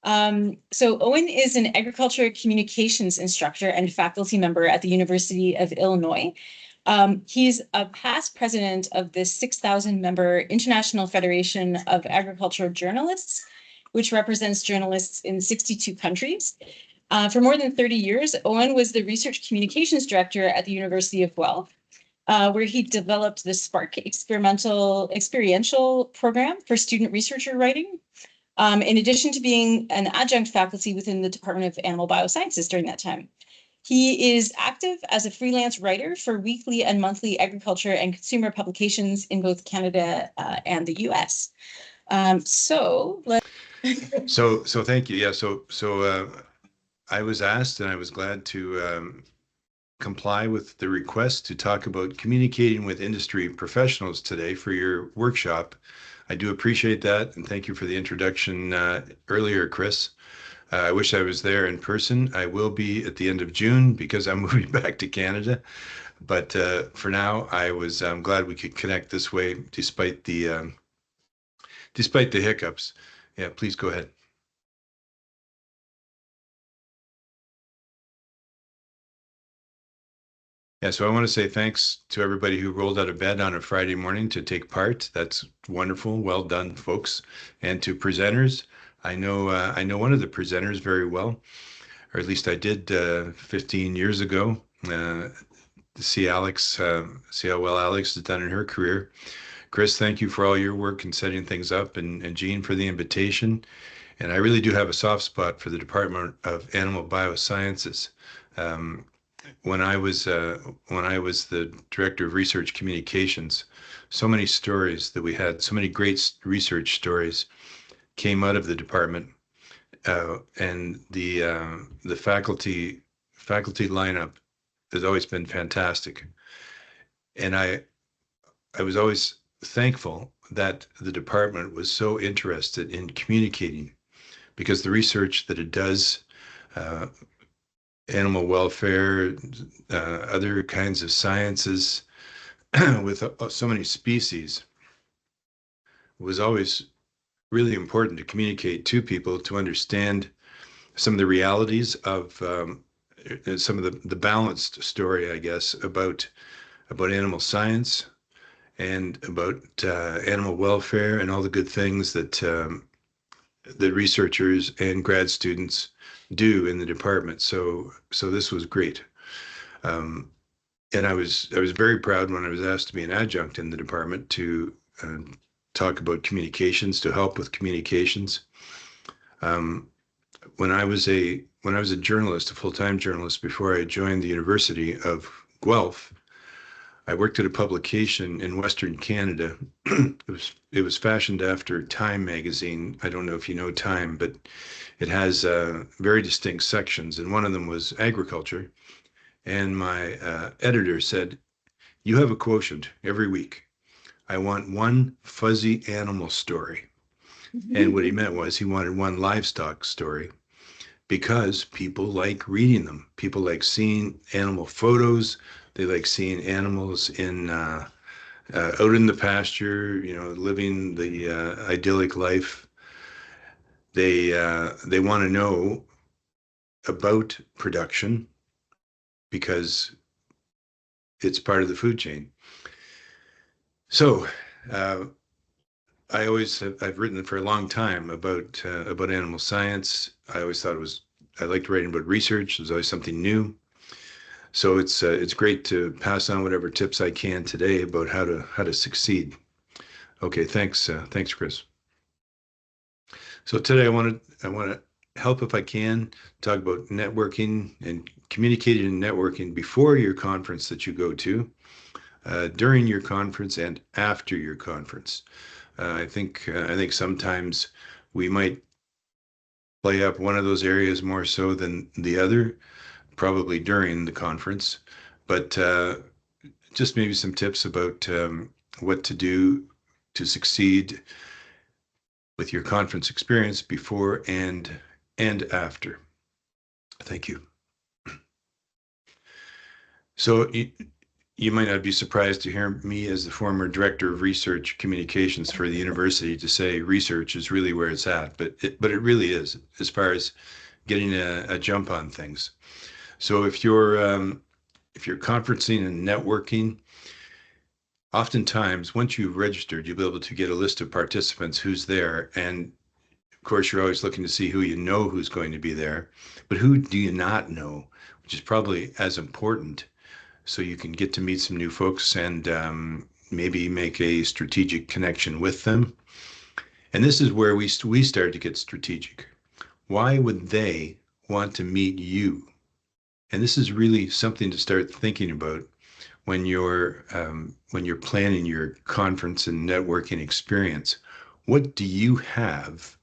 So Owen is an agriculture communications instructor and faculty member at the University of Illinois. He's a past president of the 6,000 member International Federation of Agricultural Journalists, which represents journalists in 62 countries. For more than 30 years, Owen was the research communications director at the University of Guelph, where he developed the Spark experiential program for student researcher writing, in addition to being an adjunct faculty within the Department of Animal Biosciences during that time. He is active as a freelance writer for weekly and monthly agriculture and consumer publications in both Canada and the US. So thank you. Yeah, so I was asked, and I was glad to comply with the request to talk about communicating with industry professionals today for your workshop. I do appreciate that, and thank you for the introduction earlier, Chris. I wish I was there in person. I will be at the end of June because I'm moving back to Canada. But for now, I'm glad we could connect this way, despite the hiccups. Yeah, please go ahead. Yeah, so I want to say thanks to everybody who rolled out of bed on a Friday morning to take part. That's wonderful. Well done, folks. And to presenters, I know one of the presenters very well, or at least I did 15 years ago. See how well Alex has done in her career. Chris, thank you for all your work in setting things up, and Jean for the invitation. And I really do have a soft spot for the Department of Animal Biosciences. When I was the director of research communications, so many stories that we had, so many great research stories came out of the department, and the faculty lineup has always been fantastic. And I was always thankful that the department was so interested in communicating, because the research that it does, animal welfare, other kinds of sciences with so many species, was always really important to communicate to people to understand some of the realities of some of the balanced story, I guess, about animal science and about animal welfare and all the good things that the researchers and grad students do in the department. So this was great. And I was very proud when I was asked to be an adjunct in the department to talk about communications, to help with communications. When I was a journalist, a full-time journalist, before I joined the University of Guelph, I worked at a publication in Western Canada. It was fashioned after Time magazine. I don't know if you know Time, but it has very distinct sections, and one of them was agriculture. And my editor said, "You have a quotient every week. I want one fuzzy animal story." And what he meant was he wanted one livestock story, because people like reading them. People like seeing animal photos. They like seeing animals in out in the pasture, living the idyllic life. They want to know about production, because it's part of the food chain. So I've written for a long time about animal science. I always thought I liked writing about research. There's always something new. So it's great to pass on whatever tips I can today about how to succeed. Okay, thanks, Chris. So today I want to help, if I can, talk about networking and communicating and networking before your conference that you go to, during your conference, and after your conference. I think sometimes we might play up one of those areas more so than the other, probably during the conference, but just maybe some tips about what to do to succeed with your conference experience before and after. Thank you. So You might not be surprised to hear me, as the former director of research communications for the university, to say research is really where it's at, but it really is, as far as getting a jump on things. So if you're conferencing and networking, oftentimes once you've registered, you'll be able to get a list of participants who's there, and of course you're always looking to see who you know who's going to be there, but who do you not know, which is probably as important, so you can get to meet some new folks and maybe make a strategic connection with them. And this is where we start to get strategic. Why would they want to meet you? And this is really something to start thinking about when you're planning your conference and networking experience. What do you have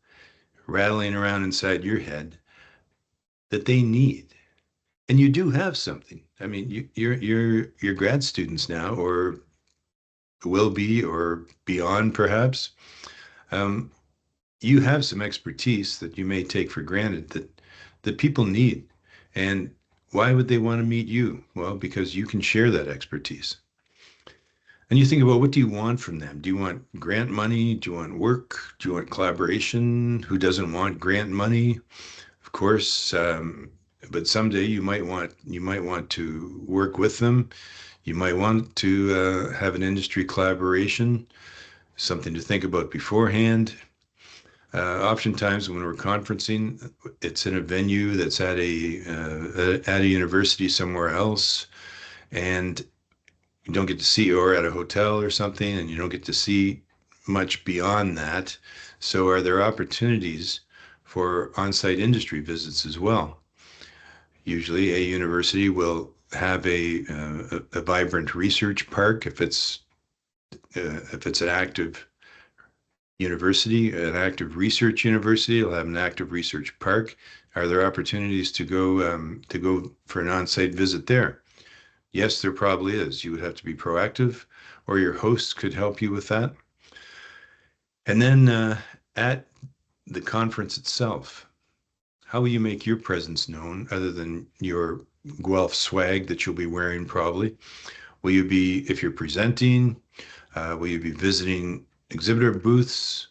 rattling around inside your head that they need? And you do have something. I mean, you're grad students now, or will be, or beyond, perhaps. Um, you have some expertise that you may take for granted that people need. And why would they want to meet you? Well, because you can share that expertise. And you think about, what do you want from them? Do you want grant money? Do you want work? Do you want collaboration? Who doesn't want grant money? Of course, but someday you might want to work with them. You might want to have an industry collaboration, something to think about beforehand. Oftentimes, when we're conferencing, it's in a venue that's at a university somewhere else, and you don't get to see, or at a hotel or something, and you don't get to see much beyond that. So, are there opportunities for on-site industry visits as well? Usually, a university will have a vibrant research park if it's an active university, an active research university. It'll have an active research park. Are there opportunities to go for an on-site visit there? Yes, there probably is. You would have to be proactive, or your hosts could help you with that. And then at the conference itself, how will you make your presence known other than your Guelph swag that you'll be wearing probably? Will you be, if you're presenting, will you be visiting exhibitor booths?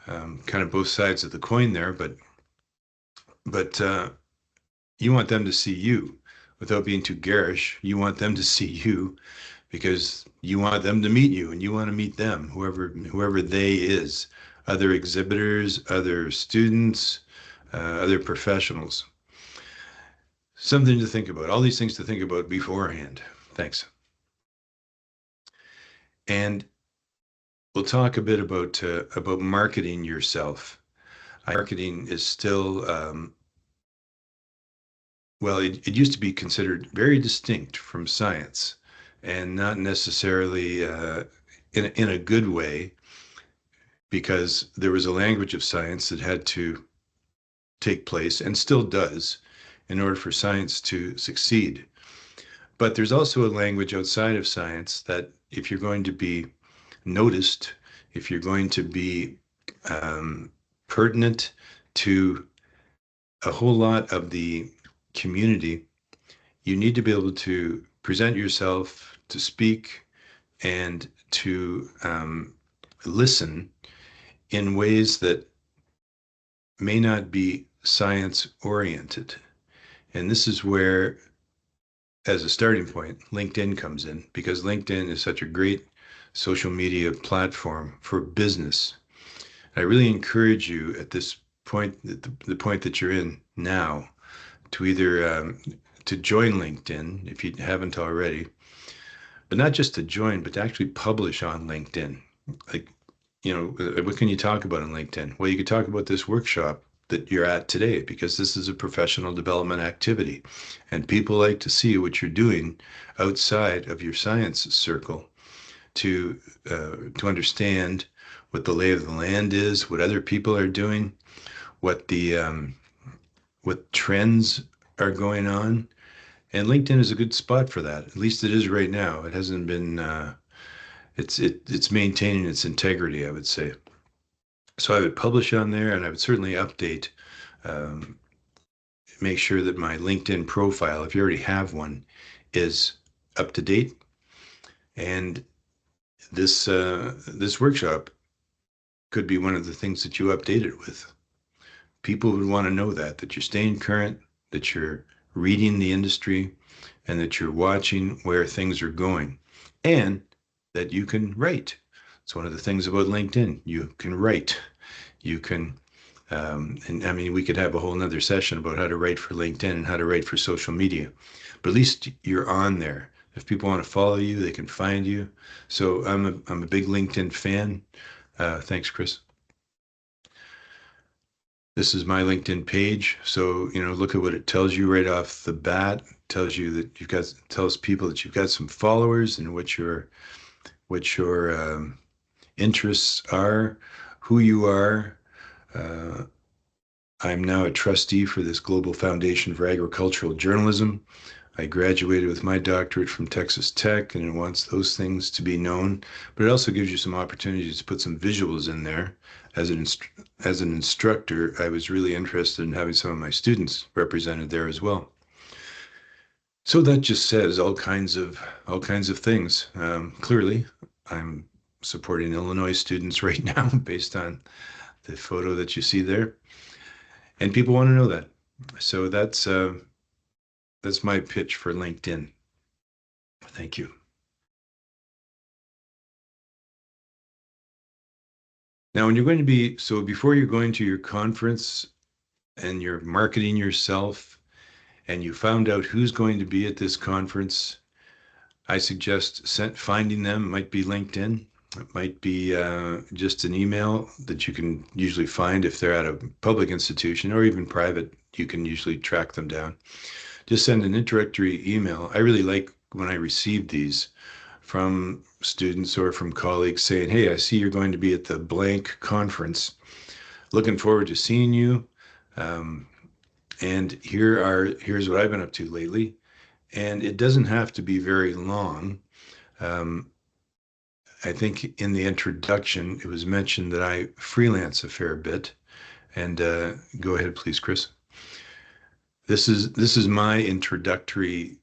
Kind of both sides of the coin there, but you want them to see you without being too garish. You want them to see you because you want them to meet you, and you want to meet them, whoever they is, other exhibitors, other students, other professionals. Something to think about. All these things to think about beforehand. Thanks. And we'll talk a bit about marketing yourself. Marketing is still well, it used to be considered very distinct from science, and not necessarily in a good way, because there was a language of science that had to take place, and still does, in order for science to succeed. But there's also a language outside of science that, if you're going to be noticed, if you're going to be pertinent to a whole lot of the community, you need to be able to present yourself, to speak, and to listen in ways that may not be science oriented. And this is where, as a starting point, LinkedIn comes in, because LinkedIn is such a great social media platform for business. I really encourage you at this point, the point that you're in now, to either to join LinkedIn if you haven't already, but not just to join, but to actually publish on LinkedIn. Like, what can you talk about on LinkedIn? Well, you could talk about this workshop that you're at today, because this is a professional development activity, and people like to see what you're doing outside of your science circle, to understand what the lay of the land is, what other people are doing, what what trends are going on. And LinkedIn is a good spot for that. At least it is right now. It hasn't been it's maintaining its integrity, I would say. So I would publish on there, and I would certainly update, um, make sure that my LinkedIn profile, if you already have one, is up to date. And this workshop could be one of the things that you update it with. People would want to know that you're staying current, that you're reading the industry, and that you're watching where things are going, and that you can write. It's one of the things about LinkedIn. You can write. You can, and I mean, we could have a whole nother session about how to write for LinkedIn and how to write for social media, but at least you're on there. If people want to follow you, they can find you. So I'm a big LinkedIn fan. Thanks, Chris. This is my LinkedIn page. So, look at what it tells you right off the bat. It tells you that tells people that you've got some followers and what your interests are, who you are. Uh, I'm now a trustee for this Global Foundation for Agricultural Journalism. I graduated with my doctorate from Texas Tech, and it wants those things to be known, but it also gives you some opportunities to put some visuals in there. As an instructor, I was really interested in having some of my students represented there as well. So that just says all kinds of things. Clearly, I'm supporting Illinois students right now based on the photo that you see there, and people want to know that. So that's my pitch for LinkedIn. Thank you. Now, when you're going to be, so before you're going to your conference and you're marketing yourself and you found out who's going to be at this conference, I suggest finding them. It might be LinkedIn. It might be just an email that you can usually find if they're at a public institution or even private. You can usually track them down. Just send an introductory email. I really like when I receive these from students or from colleagues saying, hey, I see you're going to be at the blank conference. Looking forward to seeing you. Um, and here's what I've been up to lately. And it doesn't have to be very long. Um, I think in the introduction, it was mentioned that I freelance a fair bit. And go ahead, please, Chris. This is my introductory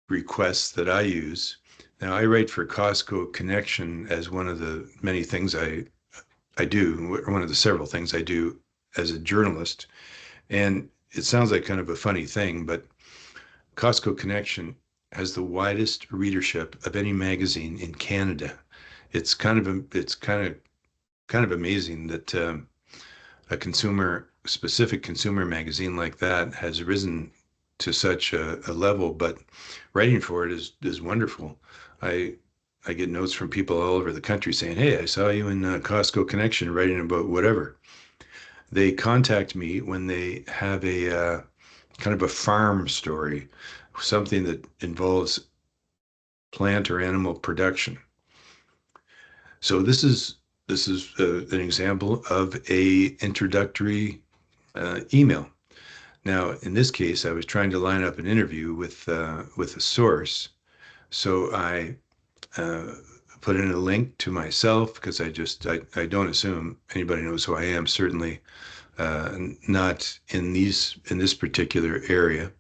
requests that I use. Now, I write for Costco Connection as one of the many things I do, or one of the several things I do as a journalist. And it sounds like kind of a funny thing, but Costco Connection has the widest readership of any magazine in Canada. It's kind of amazing that a specific consumer magazine like that has risen to such a level, but writing for it is wonderful. I I get notes from people all over the country saying, "Hey, I saw you in Costco Connection writing about whatever." They contact me when they have a kind of a farm story, something that involves plant or animal production. So this is an example of a introductory email. Now, in this case, I was trying to line up an interview with a source, so I uh, put in a link to myself because I don't assume anybody knows who I am. Certainly not in this particular area.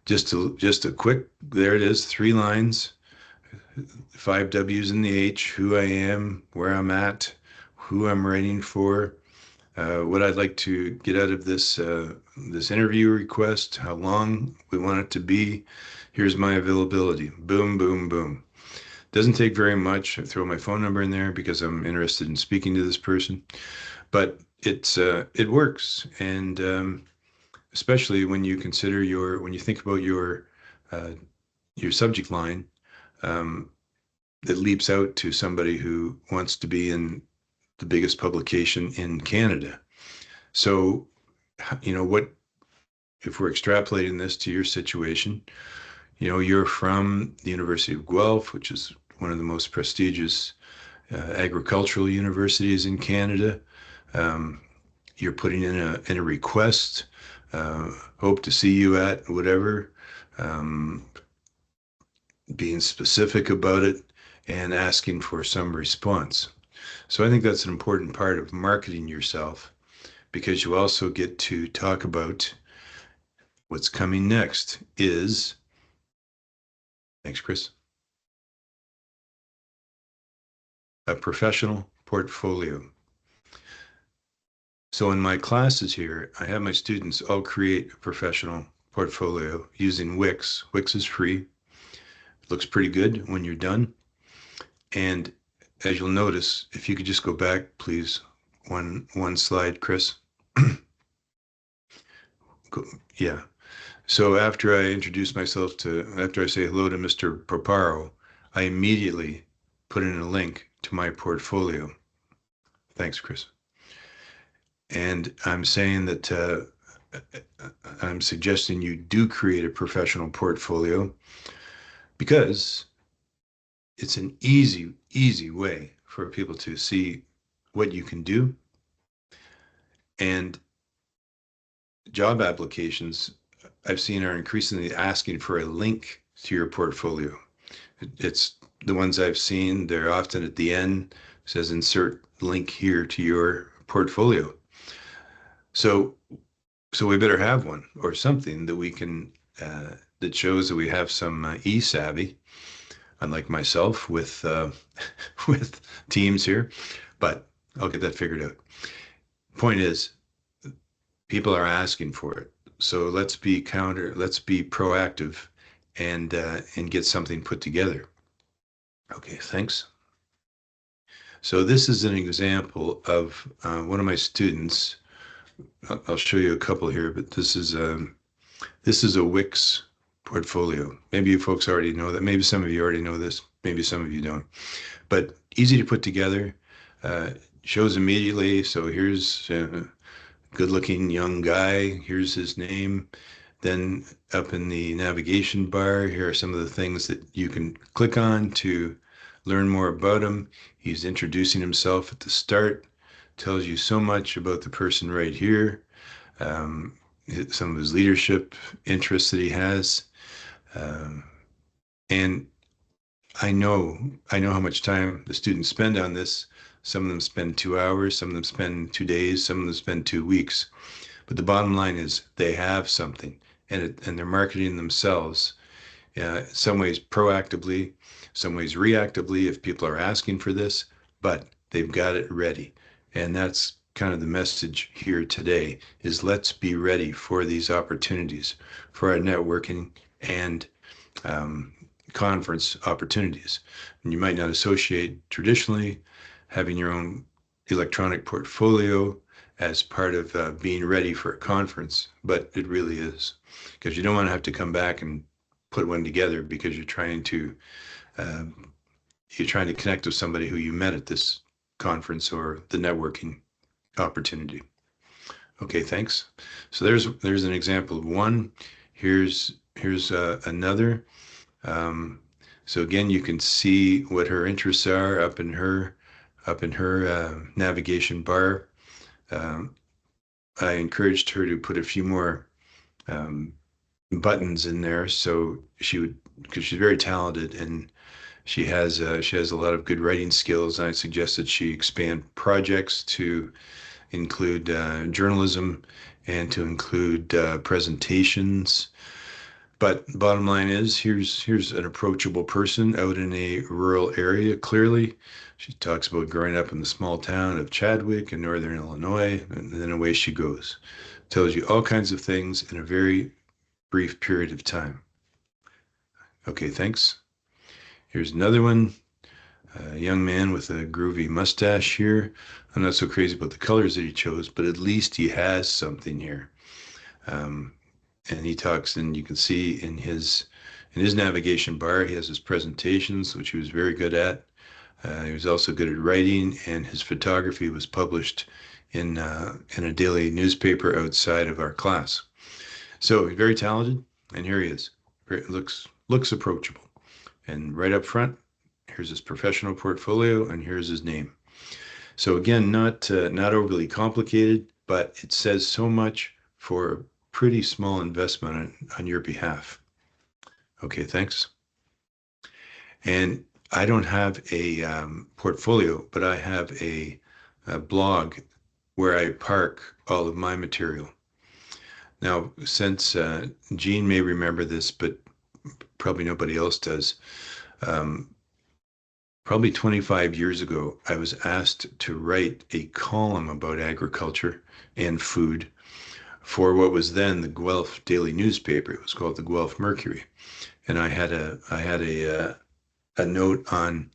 Just a quick, there it is, 3 lines, 5 W's in the H, who I am, where I'm at, who I'm writing for, what I'd like to get out of this interview request, how long we want it to be. Here's my availability. Boom, boom, boom. Doesn't take very much. I throw my phone number in there because I'm interested in speaking to this person, but it works, and especially when you consider when you think about uh, your subject line, um, that leaps out to somebody who wants to be in the biggest publication in Canada. So, what if we're extrapolating this to your situation? You're from the University of Guelph, which is one of the most prestigious agricultural universities in Canada. Um, you're putting in a request. Hope to see you at whatever. Um, being specific about it and asking for some response. So I think that's an important part of marketing yourself because you also get to talk about what's coming next is, thanks, Chris. a professional portfolio. So in my classes here, I have my students all create a professional portfolio using Wix. Wix is free. It looks pretty good when you're done. And as you'll notice, if you could just go back, please, one slide, Chris. Yeah. So after I introduce myself after I say hello to Mr. Proparo, I immediately put in a link to my portfolio. Thanks, Chris. And I'm saying that I'm suggesting you do create a professional portfolio because it's an easy way for people to see what you can do. And job applications I've seen are increasingly asking for a link to your portfolio. It's the ones I've seen, they're often at the end, says insert link here to your portfolio. So we better have one or something that we can that shows that we have some e-savvy, unlike myself with with Teams here, but I'll get that figured out. Point is, people are asking for it. So let's be proactive and get something put together. Okay, thanks. So this is an example of one of my students. I'll show you a couple here, but this is a Wix portfolio. Maybe you folks already know that. Maybe some of you already know this. Maybe some of you don't. But easy to put together. Shows immediately. So here's a good-looking young guy. Here's his name. Then up in the navigation bar, here are some of the things that you can click on to learn more about him. He's introducing himself at the start. Tells you so much about the person right here. Some of his leadership interests that he has. And I know how much time the students spend on this. Some of them spend 2 hours, some of them spend 2 days, some of them spend 2 weeks. But the bottom line is they have something, and they're marketing themselves. Some ways proactively, some ways reactively if people are asking for this, but they've got it ready. And that's kind of the message here today is let's be ready for these opportunities, for our networking and conference opportunities. And you might not associate traditionally having your own electronic portfolio as part of being ready for a conference, but it really is, because you don't want to have to come back and put one together because you're trying to connect with somebody who you met at this conference or the networking opportunity. Okay, thanks. So there's an example of one. Here's another. So again, you can see what her interests are up in her navigation bar. I encouraged her to put a few more buttons in there, so because she's very talented and she has a lot of good writing skills. And I suggested she expand projects to include journalism and to include presentations. But bottom line is, here's an approachable person out in a rural area. Clearly, she talks about growing up in the small town of Chadwick in northern Illinois, and then away she goes. Tells you all kinds of things in a very brief period of time. Okay, thanks. Here's another one. A young man with a groovy mustache here. I'm not so crazy about the colors that he chose, but at least he has something here. And he talks, and you can see in his navigation bar, he has his presentations, which he was very good at. He was also good at writing, and his photography was published in a daily newspaper outside of our class. So he's very talented, and here he is. Looks approachable. And right up front, here's his professional portfolio, and here's his name. So again, not overly complicated, but it says so much for a pretty small investment on your behalf. Okay, thanks. And I don't have a portfolio, but I have a blog where I park all of my material. Now, since Jean may remember this, but probably nobody else does, Probably 25 years ago, I was asked to write a column about agriculture and food for what was then the Guelph daily newspaper. It was called the Guelph Mercury. And I had a note on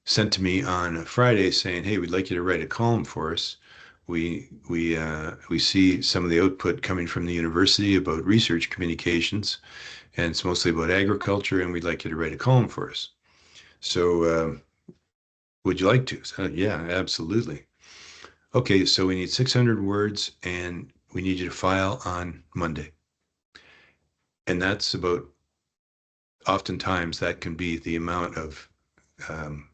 sent to me on a Friday saying, "Hey, we'd like you to write a column for us. We see some of the output coming from the university about research communications, and it's mostly about agriculture, and we'd like you to write a column for us. So, would you like to?" So, yeah, absolutely. Okay, so we need 600 words, and we need you to file on Monday. And that's about, oftentimes, that can be the amount of um,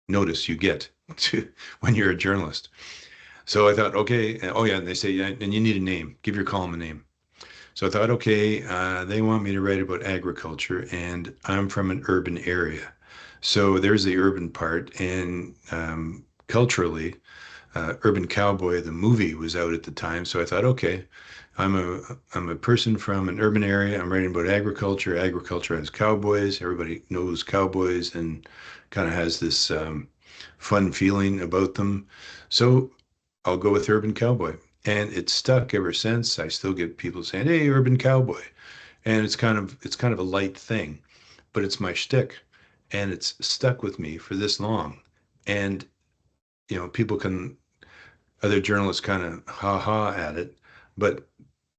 notice you get to, when you're a journalist. So I thought, okay, oh yeah, and they say, yeah, and you need a name. Give your column a name. So I thought, okay, they want me to write about agriculture, and I'm from an urban area. So there's the urban part, and culturally, Urban Cowboy, the movie, was out at the time. So I thought, okay, I'm a person from an urban area. I'm writing about agriculture. Agriculture has cowboys. Everybody knows cowboys and kind of has this fun feeling about them. So I'll go with Urban Cowboy. And it's stuck ever since. I still get people saying, "Hey, Urban Cowboy." And it's kind of a light thing, but it's my shtick. And it's stuck with me for this long. And people can other journalists kind of ha ha at it, but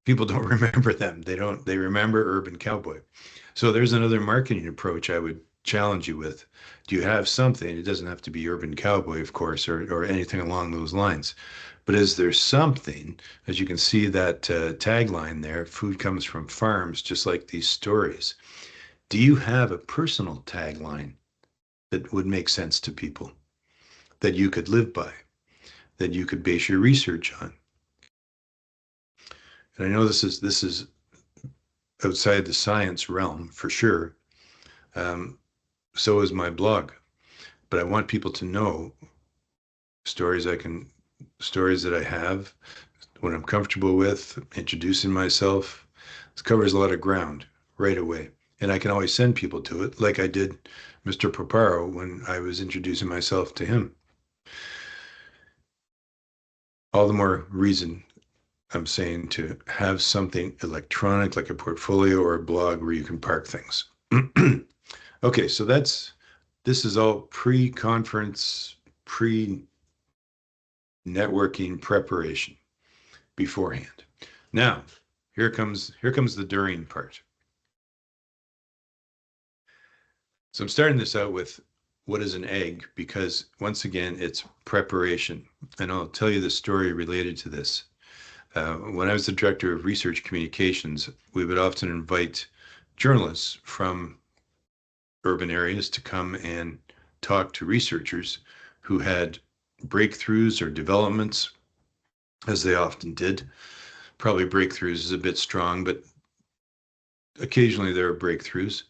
people don't remember them. They remember Urban Cowboy. So there's another marketing approach I would challenge you with. Do you have something? It doesn't have to be Urban Cowboy, of course, or anything along those lines. But is there something, as you can see that tagline there, food comes from farms, just like these stories. Do you have a personal tagline that would make sense to people, that you could live by, that you could base your research on? And I know this is outside the science realm for sure. Um, so is my blog, but I want people to know stories I can, stories that I have, what I'm comfortable with, introducing myself. This covers a lot of ground right away. And I can always send people to it, like I did Mr. Paparo when I was introducing myself to him. All the more reason I'm saying to have something electronic like a portfolio or a blog where you can park things. Okay, so this is all pre-conference, pre-networking preparation beforehand. Now, here comes the during part. So I'm starting this out with what is an egg, because once again, it's preparation. And I'll tell you the story related to this. When I was the director of research communications, we would often invite journalists from urban areas to come and talk to researchers who had breakthroughs or developments, as they often did. Probably breakthroughs is a bit strong, but occasionally there are breakthroughs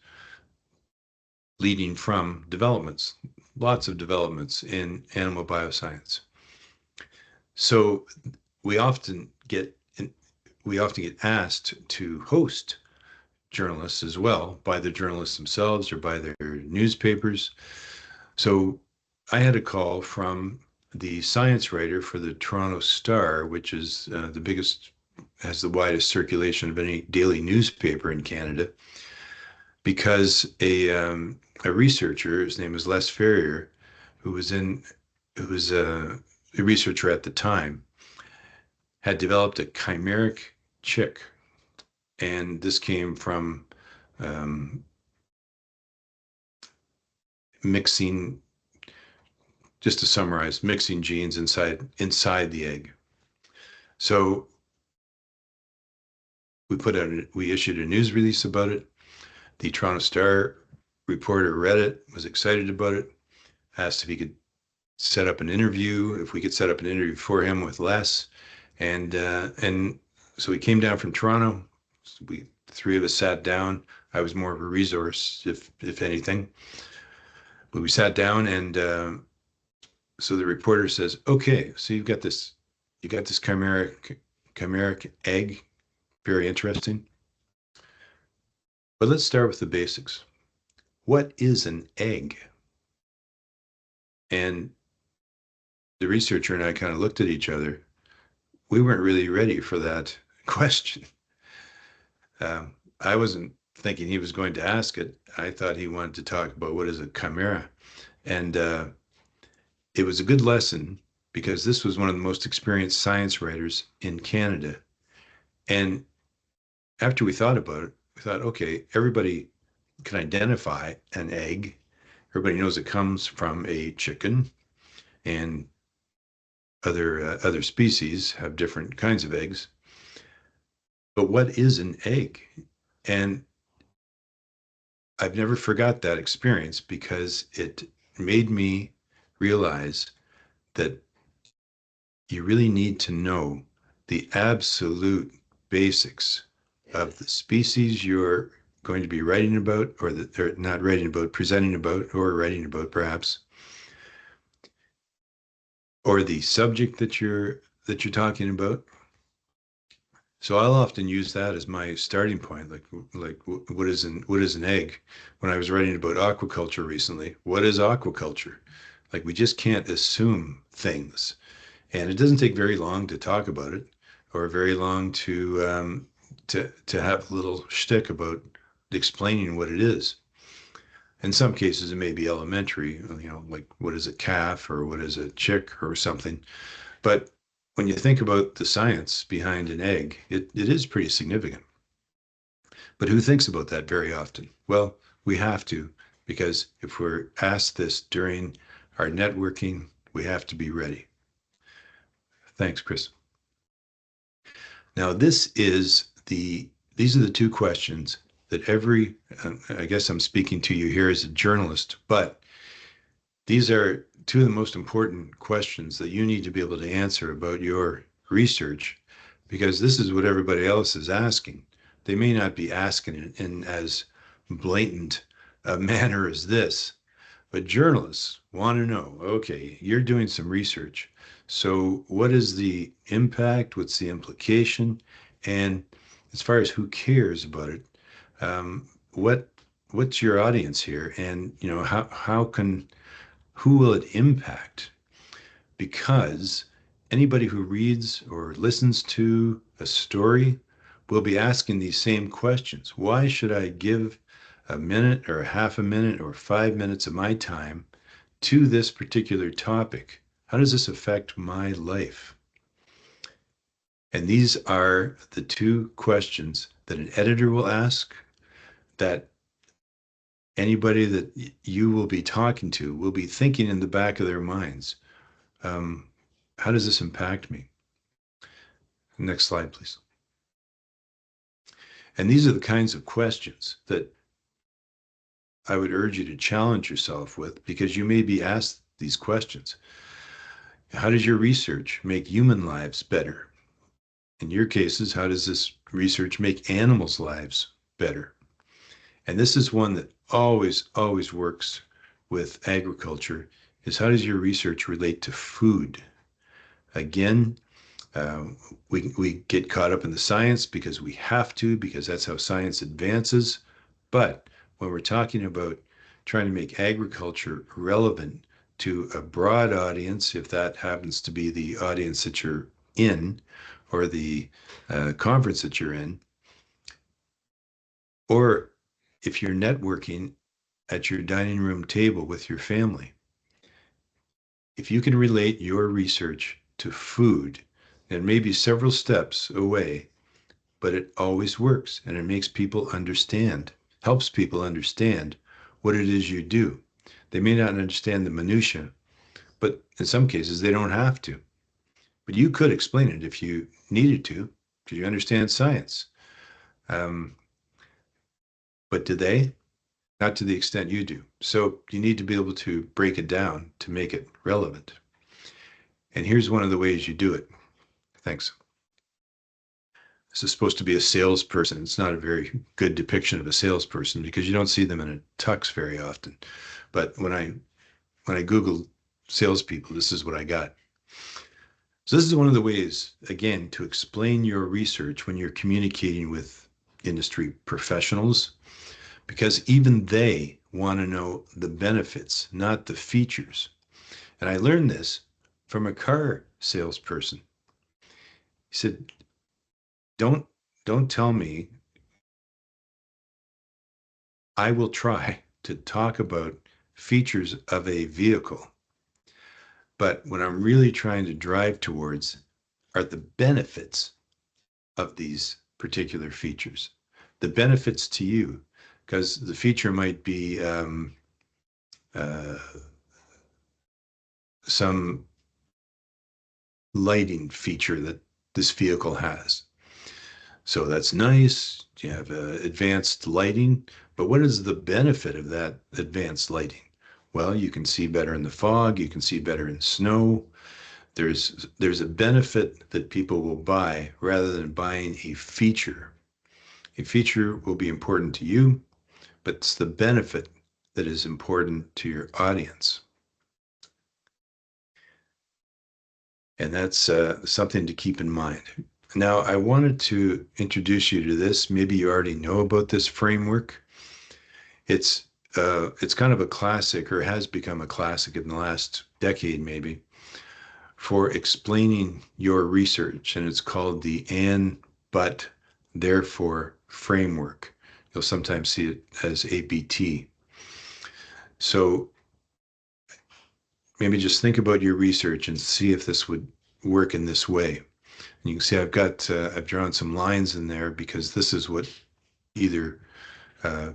leading from developments, lots of developments in animal bioscience. So we often get we often get asked to host journalists as well, by the journalists themselves or by their newspapers. So I had a call from the science writer for the Toronto Star, which is the biggest, has the widest circulation of any daily newspaper in Canada, because a researcher, his name is Les Ferrier, who was a researcher at the time, had developed a chimeric chick, and this came from um, mixing, just to summarize, mixing genes inside the egg. So we issued a news release about it. The Toronto Star reporter read it, was excited about it, asked if he could set up an interview, if we could set up an interview for him with Les, and so he came down from Toronto. The three of us sat down. I was more of a resource, if anything. But we sat down, and so the reporter says, "Okay, so you got this chimeric egg, very interesting. But let's start with the basics. What is an egg?" And the researcher and I kind of looked at each other. We weren't really ready for that question. I wasn't thinking he was going to ask it. I thought he wanted to talk about what is a chimera. And it was a good lesson because this was one of the most experienced science writers in Canada. And after we thought about it, we thought, okay, everybody can identify an egg. Everybody knows it comes from a chicken, and other species have different kinds of eggs. But what is an egg? And I've never forgot that experience because it made me realize that you really need to know the absolute basics of the species you're going to be writing about, or not writing about, presenting about, or writing about perhaps, or the subject that you're talking about. So I'll often use that as my starting point, like what is an egg? When I was writing about aquaculture recently, what is aquaculture? Like we just can't assume things, and it doesn't take very long to talk about it, or very long to have a little shtick about explaining what it is. In some cases, it may be elementary, like what is a calf or what is a chick or something. But when you think about the science behind an egg, it is pretty significant. But who thinks about that very often? Well, we have to, because if we're asked this during our networking, we have to be ready. Thanks, Chris. Now, these are the two questions that I guess I'm speaking to you here as a journalist, but these are two of the most important questions that you need to be able to answer about your research, because this is what everybody else is asking. They may not be asking it in as blatant a manner as this, but journalists want to know, okay, you're doing some research. So what is the impact? What's the implication? And as far as who cares about it, um, what what's your audience here? And who will it impact? Because anybody who reads or listens to a story will be asking these same questions. Why should I give a minute or half a minute or 5 minutes of my time to this particular topic? How does this affect my life? And these are the two questions that an editor will ask, that anybody that you will be talking to will be thinking in the back of their minds. How does this impact me? Next slide, please. And these are the kinds of questions that I would urge you to challenge yourself with, because you may be asked these questions. How does your research make human lives better? In your cases, how does this research make animals' lives better? And this is one that always works with agriculture, is how does your research relate to food? Again, we get caught up in the science because we have to, because that's how science advances. But when we're talking about trying to make agriculture relevant to a broad audience, if that happens to be the audience that you're in, or the conference that you're in, or if you're networking at your dining room table with your family, if you can relate your research to food, it may be several steps away, but it always works, and it makes people understand, helps people understand what it is you do. They may not understand the minutia, but in some cases they don't have to. But you could explain it if you needed to, because you understand science. Um, but do they? Not to the extent you do. So you need to be able to break it down to make it relevant. And here's one of the ways you do it. Thanks. This is supposed to be a salesperson. It's not a very good depiction of a salesperson because you don't see them in a tux very often. But when I Googled salespeople, this is what I got. So this is one of the ways, again, to explain your research when you're communicating with industry professionals, because even they want to know the benefits, not the features. And I learned this from a car salesperson. He said, don't tell me. I will try to talk about features of a vehicle, but what I'm really trying to drive towards are the benefits of these particular features, the benefits to you, because the feature might be uh, some lighting feature that this vehicle has. So that's nice. You have advanced lighting, but what is the benefit of that advanced lighting? Well, you can see better in the fog, you can see better in snow. There's a benefit that people will buy rather than buying a feature. A feature will be important to you, but it's the benefit that is important to your audience. And that's something to keep in mind. Now, I wanted to introduce you to this. Maybe you already know about this framework. It's kind of a classic, or has become a classic in the last decade, maybe, for explaining your research, and it's called the and, but, therefore framework. You'll sometimes see it as ABT. So maybe just think about your research and see if this would work in this way. And you can see I've drawn some lines in there because this is what either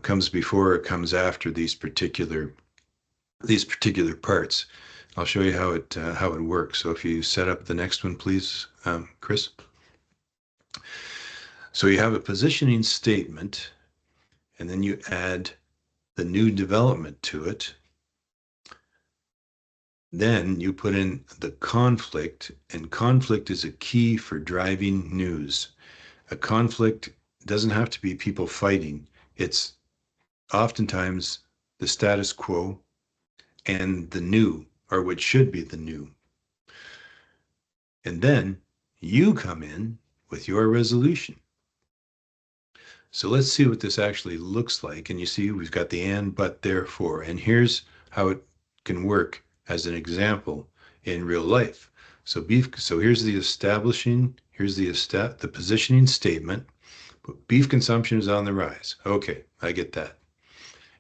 comes before or comes after these particular parts. I'll show you how it works. So if you set up the next one, please, Chris. So you have a positioning statement, and then you add the new development to it. Then you put in the conflict, and conflict is a key for driving news. A conflict doesn't have to be people fighting. It's oftentimes the status quo and the new, or what should be the new. And then you come in with your resolution. So let's see what this actually looks like. And you see we've got the and, but, therefore. And here's how it can work as an example in real life. So here's the positioning statement. Beef consumption is on the rise. Okay, I get that.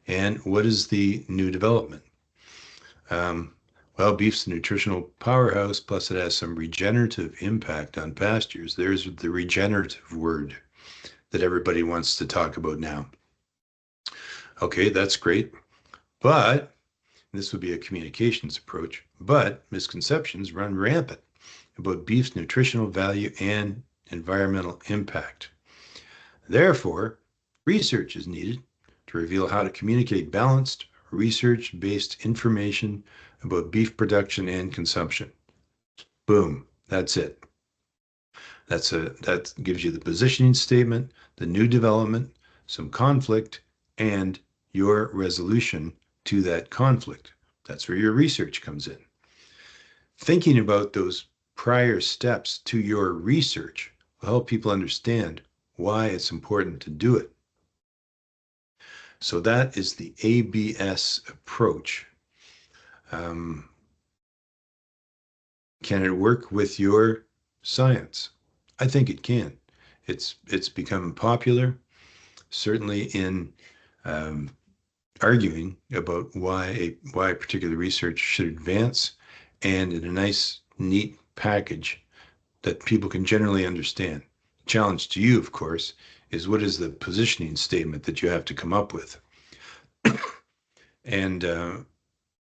And what is the new development? Well, beef's a nutritional powerhouse, plus it has some regenerative impact on pastures. There's the regenerative word that everybody wants to talk about now. Okay, that's great. But this would be a communications approach, but misconceptions run rampant about beef's nutritional value and environmental impact. Therefore, research is needed to reveal how to communicate balanced, research-based information about beef production and consumption. Boom, that's it. That gives you the positioning statement, the new development, some conflict, and your resolution to that conflict. That's where your research comes in. Thinking about those prior steps to your research will help people understand why it's important to do it. So that is the ABS approach. Can it work with your science? I think it can. It's become popular, certainly in arguing about why particular research should advance, and in a nice, neat package that people can generally understand. The challenge to you, of course, is what is the positioning statement that you have to come up with, and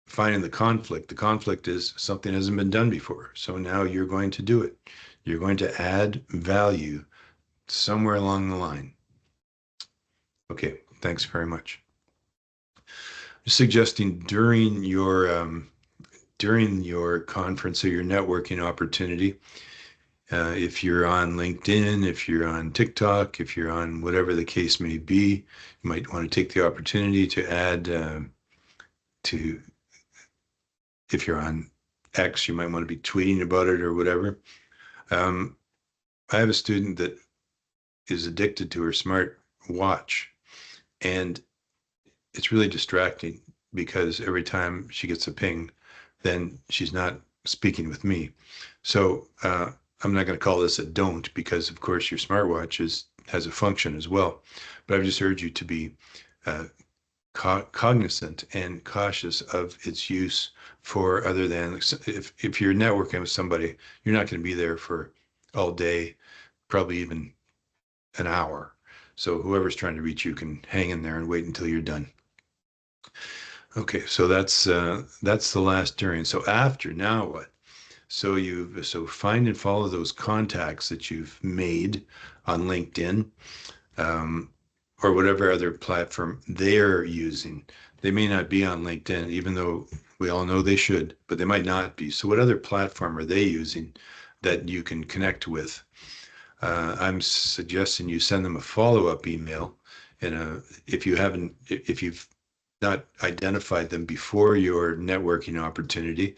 finding the conflict. The conflict is something hasn't been done before, so now you're going to do it. You're going to add value somewhere along the line. Okay, thanks very much. Just suggesting during your conference or your networking opportunity, if you're on LinkedIn, if you're on TikTok, if you're on whatever the case may be, you might want to take the opportunity to add if you're on X, you might want to be tweeting about it or whatever. I have a student that is addicted to her smart watch, and it's really distracting because every time she gets a ping, then she's not speaking with me. So I'm not going to call this a don't, because of course your smartwatch has a function as well. But I've just urged you to be cognizant and cautious of its use for other than if you're networking with somebody, you're not going to be there for all day, probably even an hour. So whoever's trying to reach you can hang in there and wait until you're done. Okay, so that's the last during. So after, now what? So find and follow those contacts that you've made on LinkedIn, or whatever other platform they're using. They may not be on LinkedIn, even though we all know they should, but they might not be. So what other platform are they using that you can connect with? I'm suggesting you send them a follow-up email, and if you've not identified them before your networking opportunity,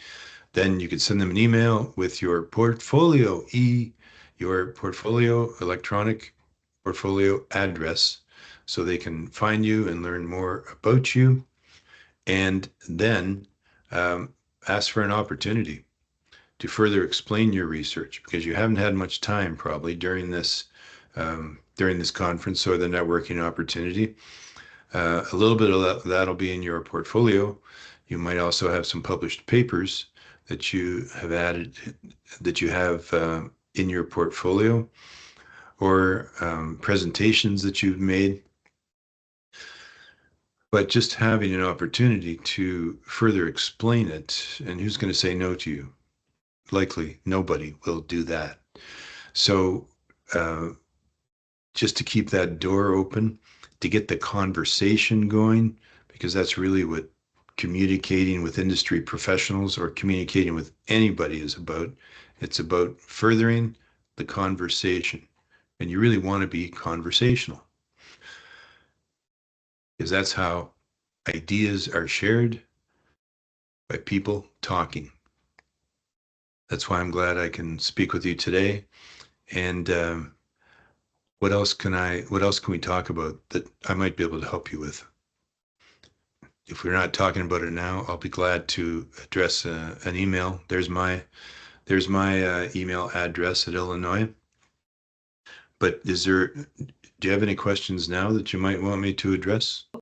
then you could send them an email with your electronic portfolio address, so they can find you and learn more about you, and then ask for an opportunity to further explain your research, because you haven't had much time probably during this conference or the networking opportunity. A little bit of that'll be in your portfolio. You might also have some published papers that you have added, that you have in your portfolio, or presentations that you've made. But just having an opportunity to further explain it, and who's going to say no to you? Likely nobody will do that. So just to keep that door open, to get the conversation going, because that's really what communicating with industry professionals or communicating with anybody is about. It's about furthering the conversation. And you really want to be conversational, because that's how ideas are shared, by people talking. That's why I'm glad I can speak with you today. And what else can we talk about that I might be able to help you with? If we're not talking about it now, I'll be glad to address an email. There's my email address at Illinois. But do you have any questions now that you might want me to address?